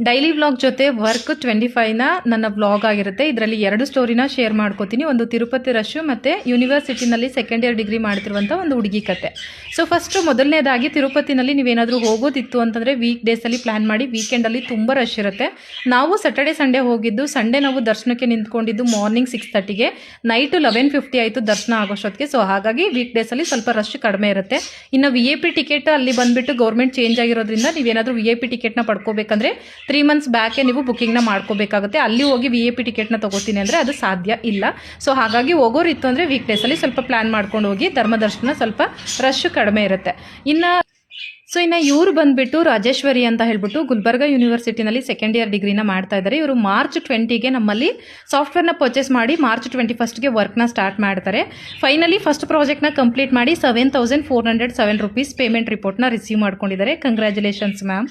Daily vlog ಜೊತೆ work 25ನ ನನ್ನ vlog ಆಗಿರುತ್ತೆ. ಇದರಲ್ಲಿ 2 ಸ್ಟೋರಿನ ಶೇರ್ ಮಾಡ್ಕೋತೀನಿ. ಒಂದು ತಿರುಪತಿ ರಶ್ಶು ಮತ್ತು ಯೂನಿವರ್ಸಿಟಿನಲ್ಲಿ ಸೆಕೆಂಡ್ ಇಯರ್ ಡಿಗ್ರಿ ಮಾಡ್ತಿರುವಂಥ ಒಂದು ಹುಡುಗಿ ಕತೆ. ಸೊ ಫಸ್ಟು ಮೊದಲನೇದಾಗಿ ತಿರುಪತಿನಲ್ಲಿ ನೀವೇನಾದರೂ ಹೋಗೋದಿತ್ತು ಅಂತಂದರೆ ವೀಕ್ ಡೇಸಲ್ಲಿ ಪ್ಲ್ಯಾನ್ ಮಾಡಿ. ವೀಕೆಂಡಲ್ಲಿ ತುಂಬ ರಶ್ ಇರುತ್ತೆ. ನಾವು ಸ್ಯಾಟರ್ಡೆ ಸಂಡೇ ಹೋಗಿದ್ದು. ಸಂಡೇ ನಾವು ದರ್ಶನಕ್ಕೆ ನಿಂತ್ಕೊಂಡಿದ್ದು ಮಾರ್ನಿಂಗ್ 6:30ಗೆ, ನೈಟು 11:50 ಆಯಿತು ದರ್ಶನ ಆಗೋಷ್ಟೊತ್ತಿಗೆ. ಸೊ ಹಾಗಾಗಿ ವೀಕ್ ಡೇಸಲ್ಲಿ ಸ್ವಲ್ಪ ರಶ್ ಕಡಿಮೆ ಇರುತ್ತೆ. ಇನ್ನು VIP ಟಿಕೆಟ್ ಅಲ್ಲಿ ಬಂದುಬಿಟ್ಟು ಗೌರ್ಮೆಂಟ್ ಚೇಂಜ್ ಆಗಿರೋದ್ರಿಂದ ನೀವೇನಾದರೂ VIP ಟಿಕೆಟ್ನ ಪಡ್ಕೋಬೇಕಂದ್ರೆ 3 ಮಂತ್ಸ್ ಬ್ಯಾಕೆ ನೀವು ಬುಕ್ಕಿಂಗ್ನ ಮಾಡ್ಕೋಬೇಕಾಗುತ್ತೆ. ಅಲ್ಲಿ ಹೋಗಿ VIP ಟಿಕೆಟ್ನ ತೊಗೋತೀನಿ ಅಂದರೆ ಅದು ಸಾಧ್ಯ ಇಲ್ಲ. ಸೊ ಹಾಗಾಗಿ ಹೋಗೋರಿತ್ತು ಅಂದರೆ ವೀಕ್ ಡೇಸಲ್ಲಿ ಸ್ವಲ್ಪ ಪ್ಲ್ಯಾನ್ ಮಾಡ್ಕೊಂಡು ಹೋಗಿ. ಧರ್ಮದರ್ಶನ ಸ್ವಲ್ಪ ರಶ್ ಕಡಿಮೆ ಇರುತ್ತೆ. ಇನ್ನು ಇವರು ಬಂದುಬಿಟ್ಟು ರಾಜೇಶ್ವರಿ ಅಂತ ಹೇಳ್ಬಿಟ್ಟು ಗುಲ್ಬರ್ಗಾ ಯೂನಿವರ್ಸಿಟಿನಲ್ಲಿ ಸೆಕೆಂಡ್ ಇಯರ್ ಡಿಗ್ರಿನ ಮಾಡ್ತಾ ಇದ್ದಾರೆ. ಇವರು ಮಾರ್ಚ್ 20ಗೆ ನಮ್ಮಲ್ಲಿ ಸಾಫ್ಟ್ವೇರ್ನ ಪರ್ಚೇಸ್ ಮಾಡಿ ಮಾರ್ಚ್ 21ಗೆ ವರ್ಕ್ನ ಸ್ಟಾರ್ಟ್ ಮಾಡ್ತಾರೆ. ಫೈನಲಿ ಫಸ್ಟ್ ಪ್ರಾಜೆಕ್ಟ್ನ ಕಂಪ್ಲೀಟ್ ಮಾಡಿ 7,407 ರೂಪೀಸ್ ಪೇಮೆಂಟ್ ರಿಪೋರ್ಟ್ನ ರಿಸೀವ್ ಮಾಡ್ಕೊಂಡಿದ್ದಾರೆ. Congratulations ma'am.